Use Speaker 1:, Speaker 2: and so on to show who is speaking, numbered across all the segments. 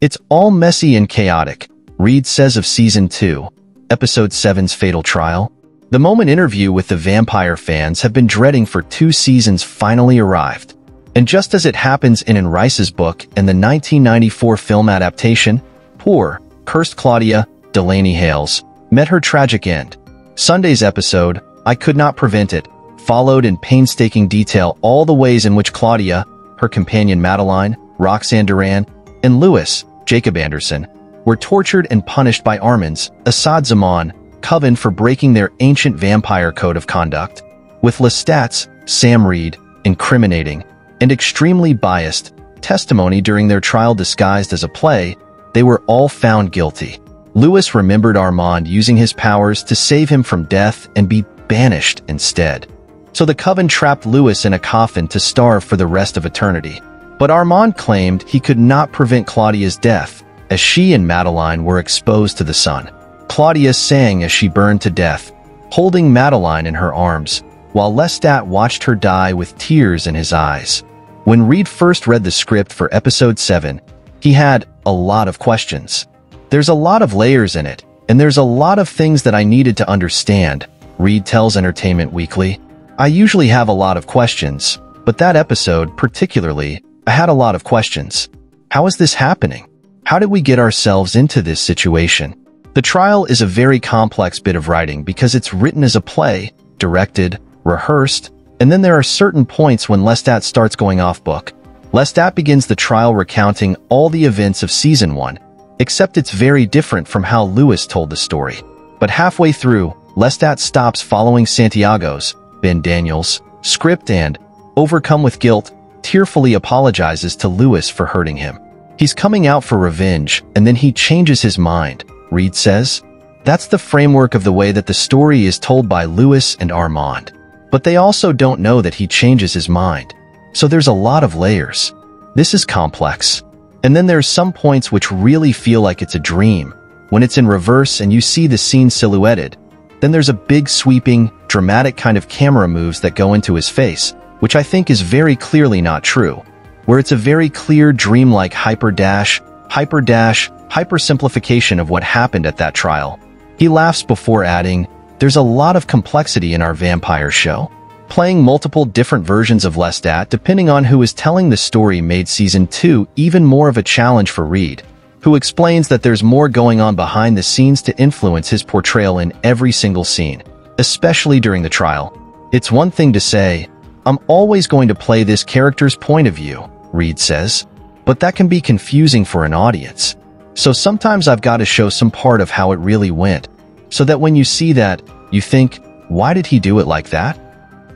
Speaker 1: It's all messy and chaotic, Reid says of Season 2, Episode 7's fatal trial. The moment interview with the vampire fans have been dreading for 2 seasons finally arrived. And just as it happens in Rice's book and the 1994 film adaptation, poor, cursed Claudia, Delaney Hales, met her tragic end. Sunday's episode, I Could Not Prevent It, followed in painstaking detail all the ways in which Claudia, her companion Madeline, Roxanne Duran, and Louis, Jacob Anderson, were tortured and punished by Armand's, Assad Zaman, coven for breaking their ancient vampire code of conduct. With Lestat's, Sam Reid, incriminating and extremely biased testimony during their trial disguised as a play, they were all found guilty. Louis remembered Armand using his powers to save him from death and be banished instead. So the coven trapped Louis in a coffin to starve for the rest of eternity. But Armand claimed he could not prevent Claudia's death, as she and Madeline were exposed to the sun. Claudia sang as she burned to death, holding Madeline in her arms, while Lestat watched her die with tears in his eyes. When Reid first read the script for Episode 7, he had a lot of questions. There's a lot of layers in it, and there's a lot of things that I needed to understand, Reid tells Entertainment Weekly. I usually have a lot of questions, but that episode particularly, I had a lot of questions. How is this happening? How did we get ourselves into this situation? The trial is a very complex bit of writing because it's written as a play, directed, rehearsed, and then there are certain points when Lestat starts going off book. Lestat begins the trial recounting all the events of Season 1, except it's very different from how Louis told the story. But halfway through, Lestat stops following Santiago's, Ben Daniels, script and, overcome with guilt, tearfully apologizes to Louis for hurting him. He's coming out for revenge, and then he changes his mind, Reid says. That's the framework of the way that the story is told by Louis and Armand. But they also don't know that he changes his mind. So there's a lot of layers. This is complex. And then there's some points which really feel like it's a dream. When it's in reverse and you see the scene silhouetted, then there's a big sweeping, dramatic kind of camera moves that go into his face, which I think is very clearly not true, where it's a very clear dreamlike hypersimplification of what happened at that trial. He laughs before adding, there's a lot of complexity in our vampire show. Playing multiple different versions of Lestat depending on who is telling the story made Season 2 even more of a challenge for Reid, who explains that there's more going on behind the scenes to influence his portrayal in every single scene, especially during the trial. It's one thing to say, I'm always going to play this character's point of view, Reid says, but that can be confusing for an audience. So sometimes I've got to show some part of how it really went, so that when you see that, you think, why did he do it like that?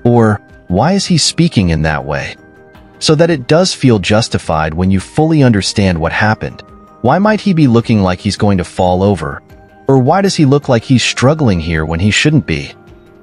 Speaker 1: Or, why is he speaking in that way? So that it does feel justified when you fully understand what happened. Why might he be looking like he's going to fall over? Or why does he look like he's struggling here when he shouldn't be?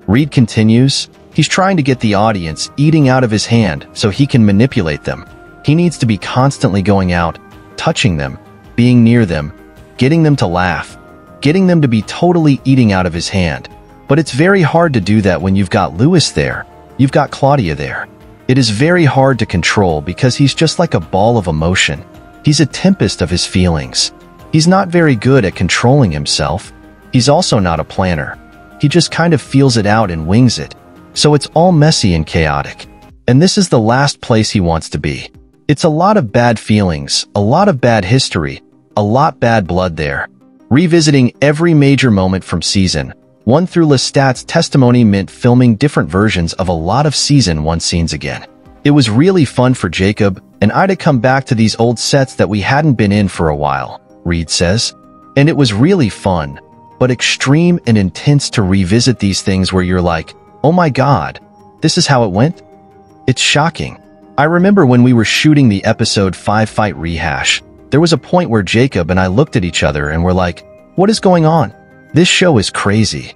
Speaker 1: Reid continues, he's trying to get the audience eating out of his hand so he can manipulate them. He needs to be constantly going out, touching them, being near them, getting them to laugh, getting them to be totally eating out of his hand. But it's very hard to do that when you've got Louis there, you've got Claudia there. It is very hard to control because he's just like a ball of emotion. He's a tempest of his feelings. He's not very good at controlling himself. He's also not a planner. He just kind of feels it out and wings it. So it's all messy and chaotic. And this is the last place he wants to be. It's a lot of bad feelings, a lot of bad history, a lot bad blood there. Revisiting every major moment from Season 1 through Lestat's testimony meant filming different versions of a lot of Season 1 scenes again. It was really fun for Jacob and I to come back to these old sets that we hadn't been in for a while, Reid says. And it was really fun, but extreme and intense to revisit these things where you're like, oh my God, this is how it went? It's shocking. I remember when we were shooting the Episode 5 fight rehash, there was a point where Jacob and I looked at each other and were like, what is going on? This show is crazy.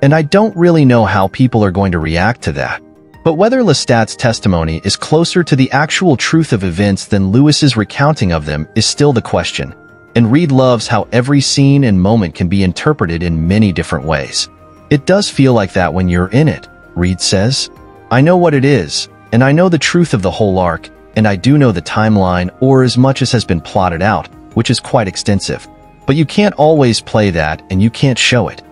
Speaker 1: And I don't really know how people are going to react to that. But whether Lestat's testimony is closer to the actual truth of events than Louis's recounting of them is still the question. And Reid loves how every scene and moment can be interpreted in many different ways. It does feel like that when you're in it, Reid says. I know what it is, and I know the truth of the whole arc, and I do know the timeline, or as much as has been plotted out, which is quite extensive. But you can't always play that and you can't show it.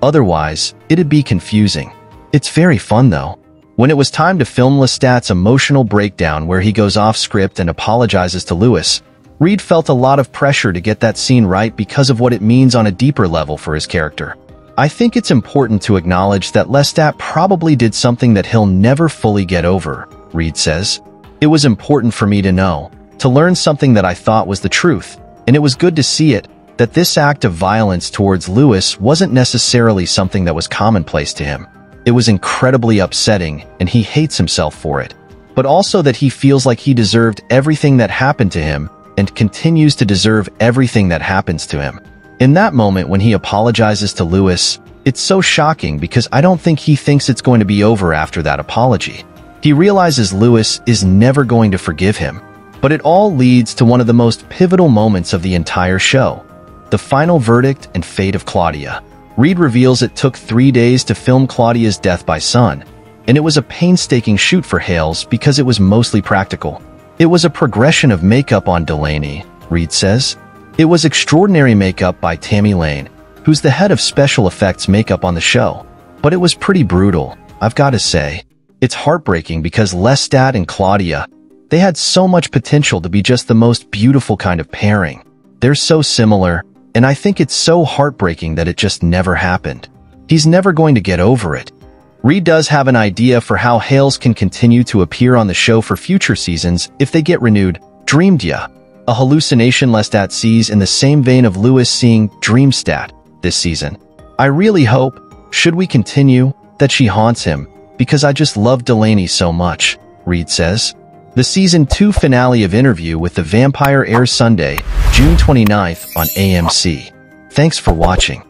Speaker 1: Otherwise, it'd be confusing. It's very fun though. When it was time to film Lestat's emotional breakdown where he goes off script and apologizes to Lewis, Reid felt a lot of pressure to get that scene right because of what it means on a deeper level for his character. I think it's important to acknowledge that Lestat probably did something that he'll never fully get over, Reid says. It was important for me to know, to learn something that I thought was the truth, and it was good to see it, that this act of violence towards Lewis wasn't necessarily something that was commonplace to him. It was incredibly upsetting, and he hates himself for it. But also that he feels like he deserved everything that happened to him, and continues to deserve everything that happens to him. In that moment when he apologizes to Lewis, it's so shocking because I don't think he thinks it's going to be over after that apology. He realizes Lewis is never going to forgive him. But it all leads to one of the most pivotal moments of the entire show, the final verdict and fate of Claudia. Reid reveals it took 3 days to film Claudia's death by sun, and it was a painstaking shoot for Hales because it was mostly practical. It was a progression of makeup on Delaney, Reid says. It was extraordinary makeup by Tammy Lane, who's the head of special effects makeup on the show. But it was pretty brutal, I've got to say. It's heartbreaking because Lestat and Claudia, they had so much potential to be just the most beautiful kind of pairing. They're so similar, and I think it's so heartbreaking that it just never happened. He's never going to get over it. Reid does have an idea for how Hales can continue to appear on the show for future seasons if they get renewed. Dreamed ya? A hallucination Lestat sees in the same vein of Lewis seeing Dreamstat this season. I really hope, should we continue, that she haunts him, because I just love Delaney so much, Reid says. The Season 2 finale of Interview with the Vampire airs Sunday, June 29th on AMC. Thanks for watching.